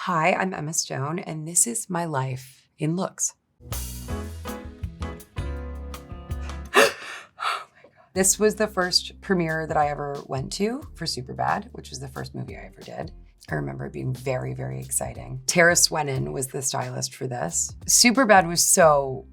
Hi, I'm Emma Stone, and this is my life in looks. This was the first premiere that I ever went to for Superbad, which was the first movie I ever did. I remember it being very, very exciting. Tara Swenin was the stylist for this. Superbad was so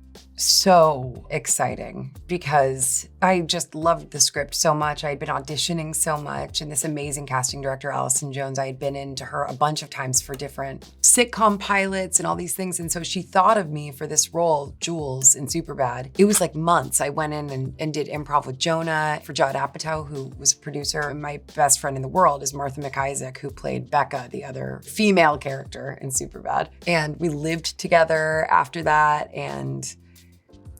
exciting because I just loved the script so much. I had been auditioning so much, and this amazing casting director, Allison Jones, I had been into her a bunch of times for different sitcom pilots and all these things. And so she thought of me for this role, Jules, in Superbad. It was like months. I went in and did improv with Jonah for Judd Apatow, who was a producer. And my best friend in the world is Martha McIsaac, who played Becca, the other female character in Superbad. And we lived together after that, and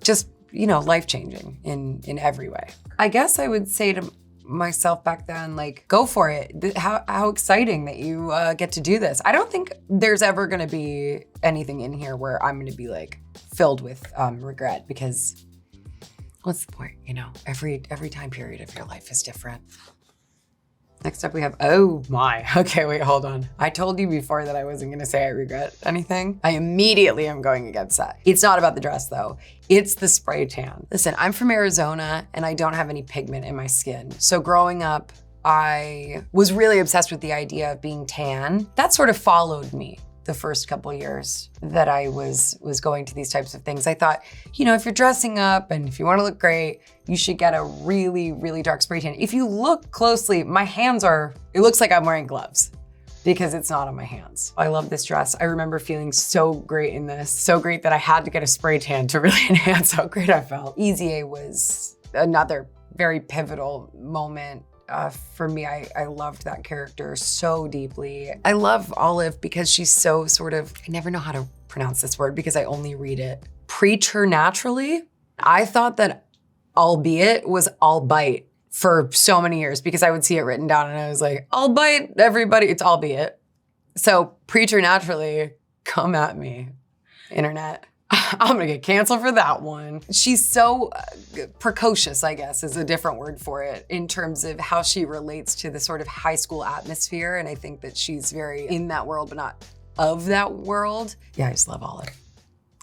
just, you know, life-changing in every way. I guess I would say to myself back then, like, go for it. How exciting that you get to do this. I don't think there's ever gonna be anything in here where I'm gonna be like filled with regret, because what's the point, you know? Every time period of your life is different. Next up we have, oh my, okay, wait, hold on. I told you before that I wasn't gonna say I regret anything. I immediately am going against that. It's not about the dress though. It's the spray tan. Listen, I'm from Arizona and I don't have any pigment in my skin. So growing up, I was really obsessed with the idea of being tan. That sort of followed me the first couple years that I was going to these types of things. I thought, you know, if you're dressing up and if you wanna look great, you should get a really, really dark spray tan. If you look closely, my hands it looks like I'm wearing gloves because it's not on my hands. I love this dress. I remember feeling so great in this, so great that I had to get a spray tan to really enhance how great I felt. Easy A was another very pivotal moment. For me, I loved that character so deeply. I love Olive because she's so sort of, I never know how to pronounce this word because I only read it, preternaturally. I thought that albeit was albeit for so many years because I would see it written down and I was like, albeit, everybody, it's albeit. So preternaturally, come at me, internet. I'm gonna get canceled for that one. She's so precocious, I guess, is a different word for it, in terms of how she relates to the sort of high school atmosphere. And I think that she's very in that world, but not of that world. Yeah, I just love Olive.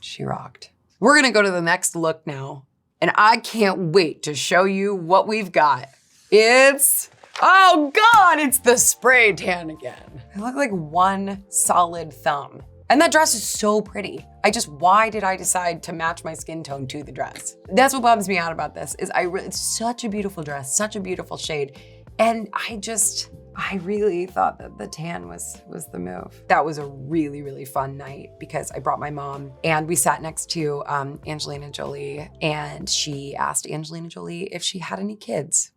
She rocked. We're gonna go to the next look now. And I can't wait to show you what we've got. It's, oh God, it's the spray tan again. I look like one solid thumb. And that dress is so pretty. Why did I decide to match my skin tone to the dress? That's what bums me out about this, is it's such a beautiful dress, such a beautiful shade. And I really thought that the tan was the move. That was a really, really fun night because I brought my mom and we sat next to Angelina Jolie, and she asked Angelina Jolie if she had any kids.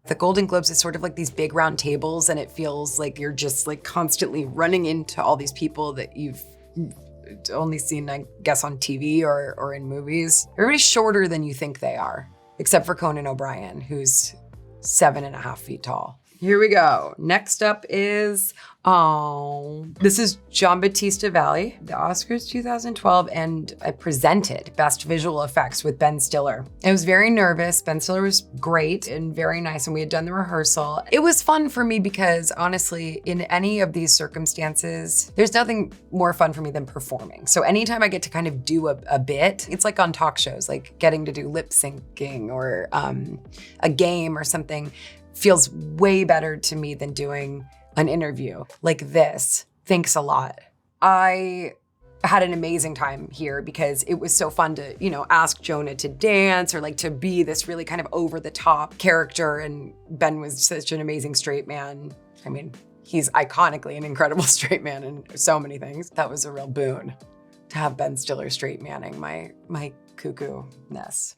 The Golden Globes is sort of like these big round tables, and it feels like you're just like constantly running into all these people that you've only seen, I guess, on TV or in movies. Everybody's shorter than you think they are, except for Conan O'Brien, who's 7.5 feet tall. Here we go. Next up is, this is Giambattista Valli, the Oscars 2012, and I presented Best Visual Effects with Ben Stiller. I was very nervous. Ben Stiller was great and very nice, and we had done the rehearsal. It was fun for me because honestly, in any of these circumstances, there's nothing more fun for me than performing. So anytime I get to kind of do a bit, it's like on talk shows, like getting to do lip syncing or a game or something, feels way better to me than doing an interview like this. Thanks a lot. I had an amazing time here because it was so fun to, you know, ask Jonah to dance or like to be this really kind of over the top character. And Ben was such an amazing straight man. I mean, he's iconically an incredible straight man in so many things. That was a real boon to have Ben Stiller straight manning my cuckoo-ness.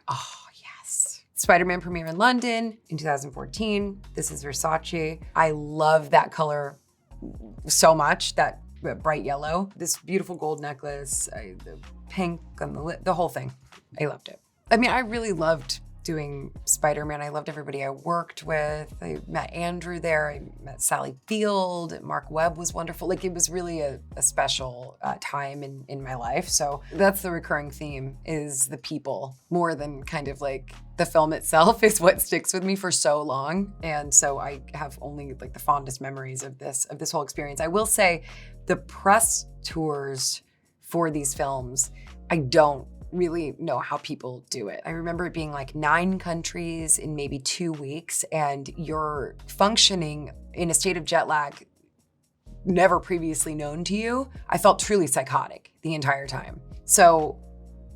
Oh. Spider-Man premiere in London in 2014. This is Versace. I love that color so much, that bright yellow. This beautiful gold necklace, the pink on the whole thing. I loved it. I mean, I really loved doing Spider-Man. I loved everybody I worked with. I met Andrew there. I met Sally Field. Mark Webb was wonderful. Like, it was really a special time in my life. So that's the recurring theme, is the people, more than kind of like the film itself, is what sticks with me for so long. And so I have only like the fondest memories of this whole experience. I will say the press tours for these films, I don't really know how people do it. I remember it being like 9 countries in maybe 2 weeks, and you're functioning in a state of jet lag never previously known to you. I felt truly psychotic the entire time. So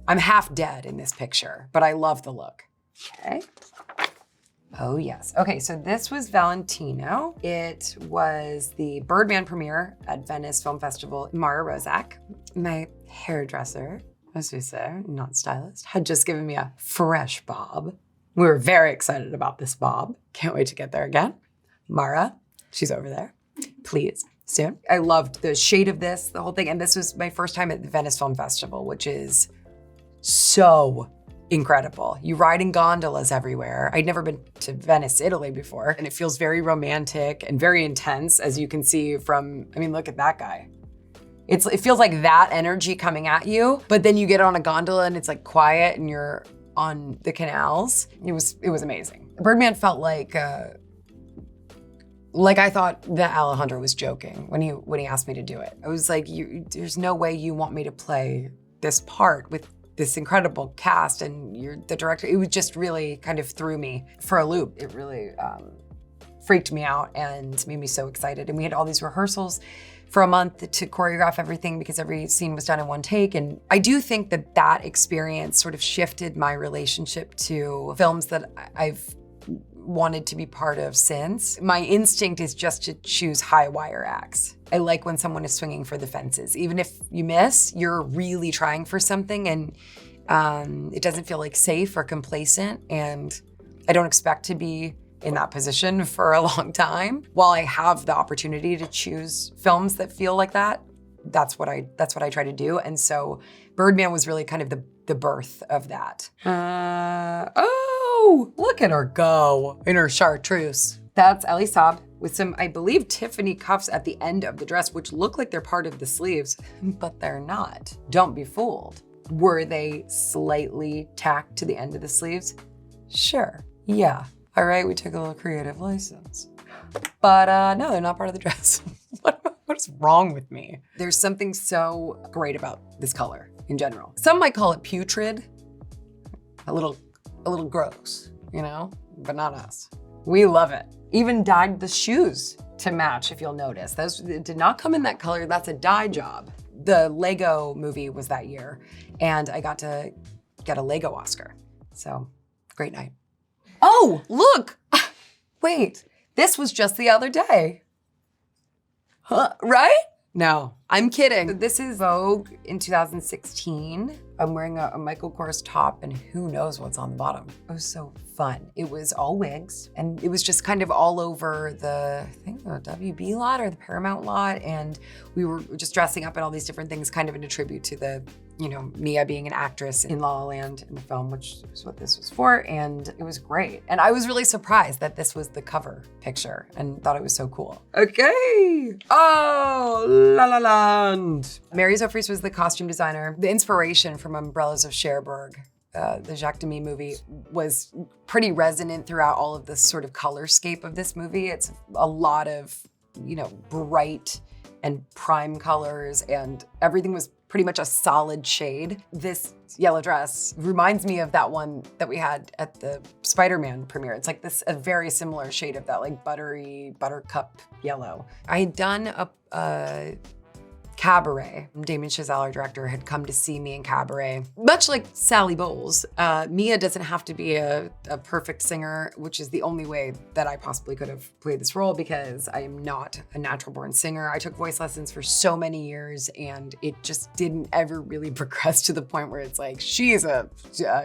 I'm half dead in this picture, but I love the look. Okay. Oh yes. Okay, so this was Valentino. It was the Birdman premiere at Venice Film Festival. Mara Rozak, my hairdresser, as we say, not stylist, had just given me a fresh bob. We were very excited about this bob. Can't wait to get there again. Mara, she's over there. Please, soon. I loved the shade of this, the whole thing. And this was my first time at the Venice Film Festival, which is so incredible. You ride in gondolas everywhere. I'd never been to Venice, Italy before, and it feels very romantic and very intense, as you can see from, I mean, look at that guy. It feels like that energy coming at you, but then you get on a gondola and it's like quiet and you're on the canals. It was amazing. Birdman felt like I thought that Alejandro was joking when he asked me to do it. I was like, there's no way you want me to play this part with this incredible cast and you're the director. It was just really kind of threw me for a loop. It really freaked me out and made me so excited. And we had all these rehearsals for a month to choreograph everything because every scene was done in one take. And I do think that experience sort of shifted my relationship to films that I've wanted to be part of since. My instinct is just to choose high wire acts. I like when someone is swinging for the fences. Even if you miss, you're really trying for something and it doesn't feel like safe or complacent. And I don't expect to be in that position for a long time. While I have the opportunity to choose films that feel like that, that's what I try to do. And so Birdman was really kind of the birth of that. Oh, look at her go in her chartreuse. That's Elie Saab with some, I believe, Tiffany cuffs at the end of the dress, which look like they're part of the sleeves, but they're not. Don't be fooled. Were they slightly tacked to the end of the sleeves? Sure, yeah. All right, we took a little creative license. But no, they're not part of the dress. What is wrong with me? There's something so great about this color in general. Some might call it putrid, a little gross, you know, but not us. We love it. Even dyed the shoes to match, if you'll notice. Those did not come in that color, that's a dye job. The Lego movie was that year, and I got to get a Lego Oscar. So, great night. Oh, look! Wait, this was just the other day. Huh, right? No, I'm kidding. This is Vogue in 2016. I'm wearing a Michael Kors top and who knows what's on the bottom. It was so fun. It was all wigs and it was just kind of all over the, I think the WB lot or the Paramount lot. And we were just dressing up in all these different things kind of in a tribute to the, you know, Mia being an actress in La La Land in the film, which is what this was for. And it was great. And I was really surprised that this was the cover picture and thought it was so cool. Okay. Oh, La La Land. Mary Zofries was the costume designer. The inspiration from Umbrellas of Cherbourg, the Jacques Demy movie, was pretty resonant throughout all of this sort of colorscape of this movie. It's a lot of, you know, bright and prime colors and everything was pretty much a solid shade. This yellow dress reminds me of that one that we had at the Spider-Man premiere. It's like this, a very similar shade of that, like buttery, buttercup yellow. I had done a Cabaret. Damien Chazelle, our director, had come to see me in Cabaret. Much like Sally Bowles, Mia doesn't have to be a perfect singer, which is the only way that I possibly could have played this role because I am not a natural born singer. I took voice lessons for so many years and it just didn't ever really progress to the point where it's like, she is a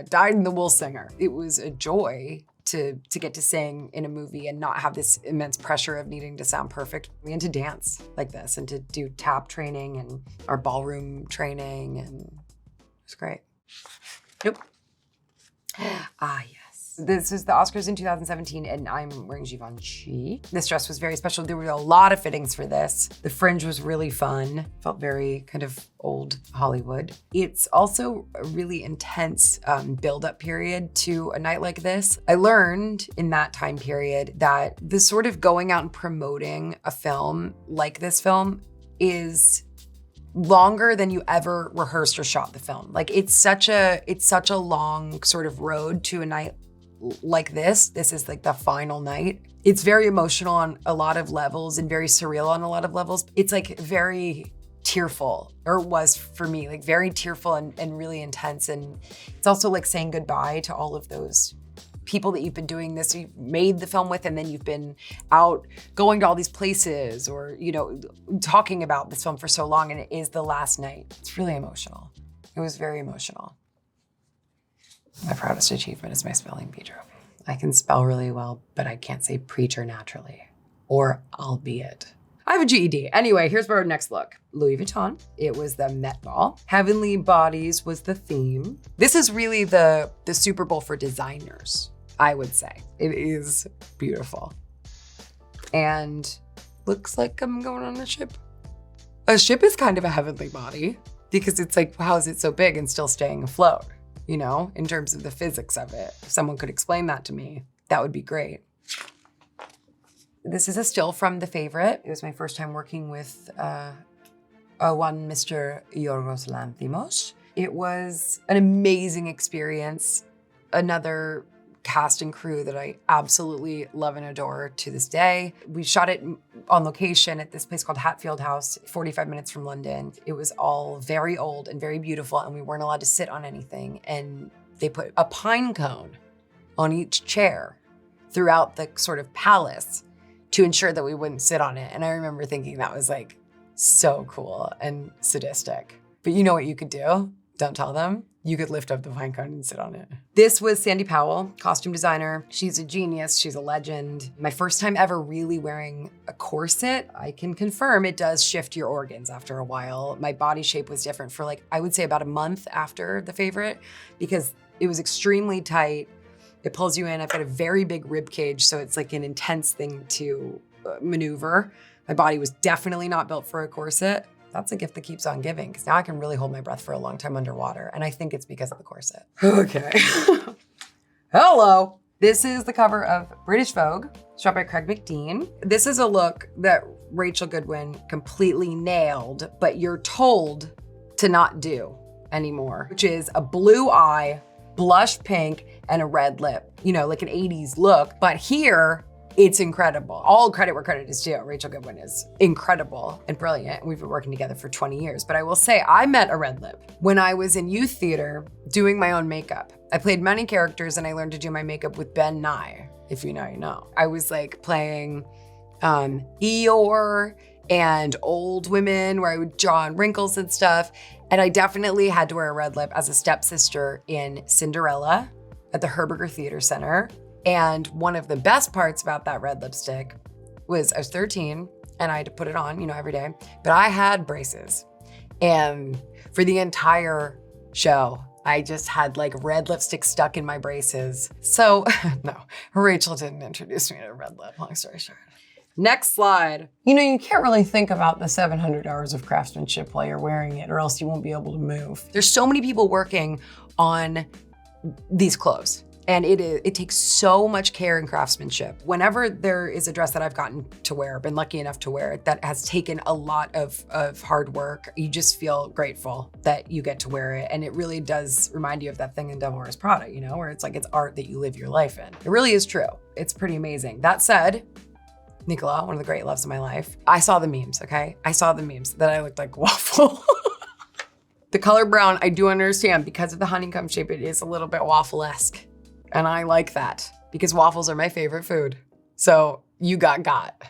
dyed-in-the-wool singer. It was a joy to get to sing in a movie and not have this immense pressure of needing to sound perfect and to dance like this and to do tap training and our ballroom training and it was great. Nope. Ah, yes. This is the Oscars in 2017, and I'm wearing Givenchy. This dress was very special. There were a lot of fittings for this. The fringe was really fun. Felt very kind of old Hollywood. It's also a really intense build-up period to a night like this. I learned in that time period that the sort of going out and promoting a film like this film is longer than you ever rehearsed or shot the film. Like it's such a long sort of road to a night like this. This is like the final night. It's very emotional on a lot of levels and very surreal on a lot of levels. It's like very tearful, or was for me, like very tearful and really intense. And it's also like saying goodbye to all of those people that you've been doing this, you made the film with, and then you've been out going to all these places or, you know, talking about this film for so long, and it is the last night. It's really emotional. It was very emotional. My proudest achievement is my spelling bee trophy. I can spell really well, but I can't say preacher naturally, or albeit. I have a GED. Anyway, here's our next look. Louis Vuitton. It was the Met Ball. Heavenly Bodies was the theme. This is really the Super Bowl for designers, I would say. It is beautiful. And looks like I'm going on a ship. A ship is kind of a heavenly body because it's like, how is it so big and still staying afloat? You know, in terms of the physics of it. If someone could explain that to me, that would be great. This is a still from The Favorite. It was my first time working with one Mr. Yorgos Lanthimos. It was an amazing experience. Another cast and crew that I absolutely love and adore to this day. We shot it on location at this place called Hatfield House, 45 minutes from London. It was all very old and very beautiful, and we weren't allowed to sit on anything. And they put a pine cone on each chair throughout the sort of palace to ensure that we wouldn't sit on it. And I remember thinking that was like so cool and sadistic. But you know what you could do? Don't tell them. You could lift up the pine cone and sit on it. This was Sandy Powell, costume designer. She's a genius, she's a legend. My first time ever really wearing a corset. I can confirm it does shift your organs after a while. My body shape was different for like, I would say about a month after The Favorite, because it was extremely tight. It pulls you in. I've got a very big rib cage, so it's like an intense thing to maneuver. My body was definitely not built for a corset. That's a gift that keeps on giving, because now I can really hold my breath for a long time underwater, and I think it's because of the corset. Okay. Hello. This is the cover of British Vogue, shot by Craig McDean. This is a look that Rachel Goodwin completely nailed, but you're told to not do anymore, which is a blue eye, blush pink, and a red lip. You know, like an 80s look, but here, it's incredible. All credit where credit is due. Rachel Goodwin is incredible and brilliant. We've been working together for 20 years. But I will say, I met a red lip when I was in youth theater doing my own makeup. I played many characters and I learned to do my makeup with Ben Nye. If you know, you know. I was like playing Eeyore and old women where I would draw on wrinkles and stuff. And I definitely had to wear a red lip as a stepsister in Cinderella at the Herberger Theater Center. And one of the best parts about that red lipstick was I was 13 and I had to put it on, you know, every day, but I had braces. And for the entire show, I just had like red lipstick stuck in my braces. So no, Rachel didn't introduce me to red lip, long story short. Next slide. You know, you can't really think about the 700 hours of craftsmanship while you're wearing it, or else you won't be able to move. There's so many people working on these clothes. And it takes so much care and craftsmanship. Whenever there is a dress that I've gotten to wear, been lucky enough to wear it, that has taken a lot of hard work, you just feel grateful that you get to wear it. And it really does remind you of that thing in Devil Wears Prada, you know, where it's like it's art that you live your life in. It really is true. It's pretty amazing. That said, Nicola, one of the great loves of my life, I saw the memes, okay? I saw the memes that I looked like waffle. The color brown, I do understand because of the honeycomb shape, it is a little bit waffle-esque. And I like that because waffles are my favorite food. So you got.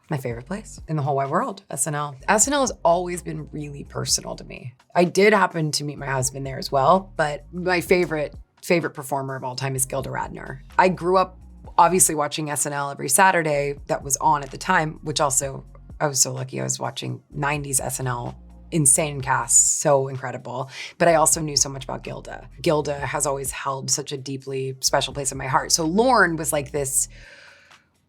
My favorite place in the whole wide world, SNL. SNL has always been really personal to me. I did happen to meet my husband there as well, but my favorite performer of all time is Gilda Radner. I grew up obviously watching SNL every Saturday that was on at the time, which also I was so lucky I was watching 90s SNL insane cast, so incredible. But I also knew so much about Gilda. Gilda has always held such a deeply special place in my heart. So Lorne was like this,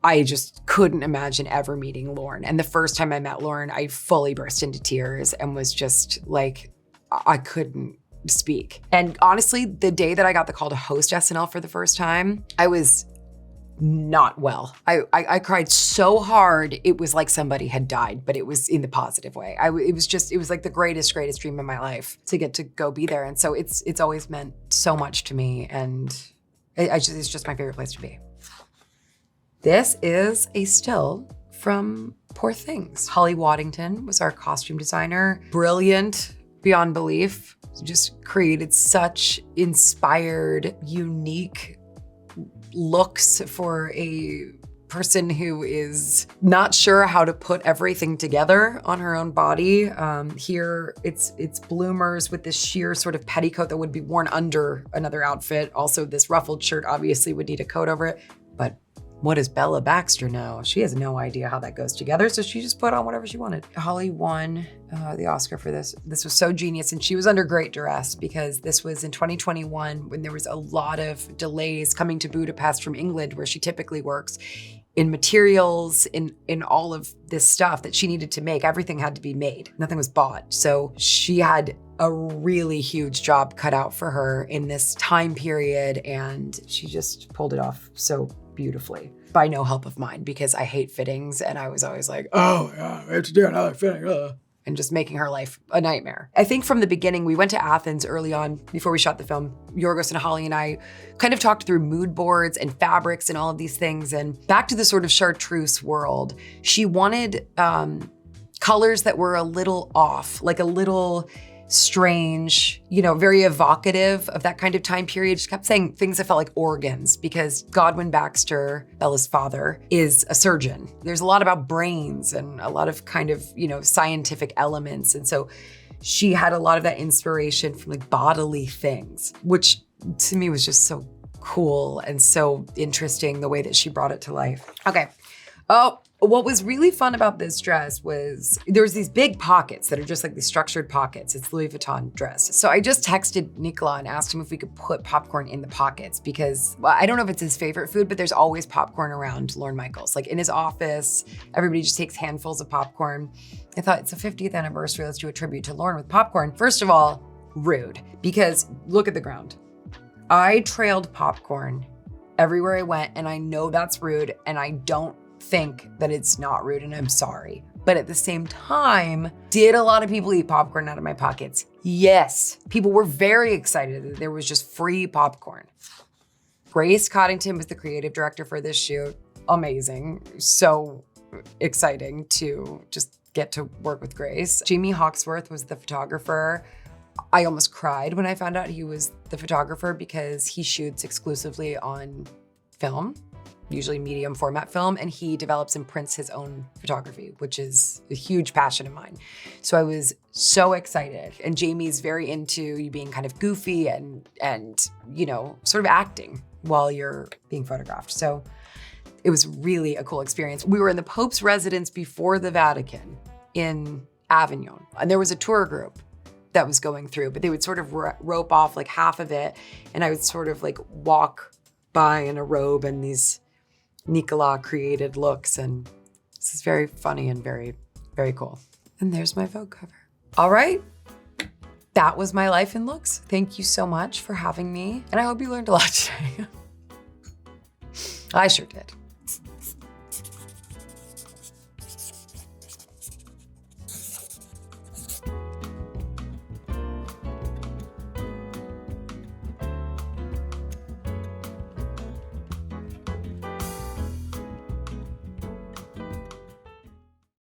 I just couldn't imagine ever meeting Lorne. And the first time I met Lorne, I fully burst into tears and was just like, I couldn't speak. And honestly, the day that I got the call to host SNL for the first time, I was not well. I cried so hard, it was like somebody had died, but it was in the positive way. It was like the greatest dream of my life to get to go be there. And so it's always meant so much to me, and it's just my favorite place to be. This is a still from Poor Things. Holly Waddington was our costume designer. Brilliant beyond belief. Just created such inspired, unique looks for a person who is not sure how to put everything together on her own body. Here, it's bloomers with this sheer sort of petticoat that would be worn under another outfit. Also, this ruffled shirt obviously would need a coat over it. But what does Bella Baxter know? She has no idea how that goes together, so she just put on whatever she wanted. Holly won the Oscar for this. This was so genius, and she was under great duress because this was in 2021 when there was a lot of delays coming to Budapest from England, where she typically works, in materials, in all of this stuff that she needed to make. Everything had to be made. Nothing was bought. So she had a really huge job cut out for her in this time period, and she just pulled it off so beautifully by no help of mine, because I hate fittings and I was always like, oh yeah, I have to do another fitting, and just making her life a nightmare. I think from the beginning, we went to Athens early on before we shot the film. Yorgos and Holly and I kind of talked through mood boards and fabrics and all of these things. And back to the sort of chartreuse world, she wanted colors that were a little off, like a little strange, very evocative of that kind of time period. She kept saying things that felt like organs, because Godwin Baxter, Bella's father, is a surgeon. There's a lot about brains and a lot of kind of, scientific elements. And so she had a lot of that inspiration from like bodily things, which to me was just so cool and so interesting, the way that she brought it to life. Okay. Oh, what was really fun about this dress was there's these big pockets that are just like these structured pockets. It's Louis Vuitton dress. So I just texted Nicola and asked him if we could put popcorn in the pockets, because I don't know if it's his favorite food, but there's always popcorn around Lorne Michaels. Like in his office, everybody just takes handfuls of popcorn. I thought it's the 50th anniversary, let's do a tribute to Lorne with popcorn. First of all, rude, because look at the ground. I trailed popcorn everywhere I went, and I know that's rude, and I don't think that it's not rude, and I'm sorry. But at the same time, did a lot of people eat popcorn out of my pockets? Yes. People were very excited that there was just free popcorn. Grace Coddington was the creative director for this shoot. Amazing. So exciting to just get to work with Grace. Jamie Hawksworth was the photographer. I almost cried when I found out he was the photographer, because he shoots exclusively on film, usually medium format film, and he develops and prints his own photography, which is a huge passion of mine. So I was so excited. And Jamie's very into you being kind of goofy and sort of acting while you're being photographed. So it was really a cool experience. We were in the Pope's residence before the Vatican in Avignon, and there was a tour group that was going through, but they would sort of rope off like half of it, and I would sort of like walk by in a robe and these Nicola created looks, and this is very funny and very, very cool. And there's my Vogue cover. All right, that was my life in looks. Thank you so much for having me, and I hope you learned a lot today. I sure did.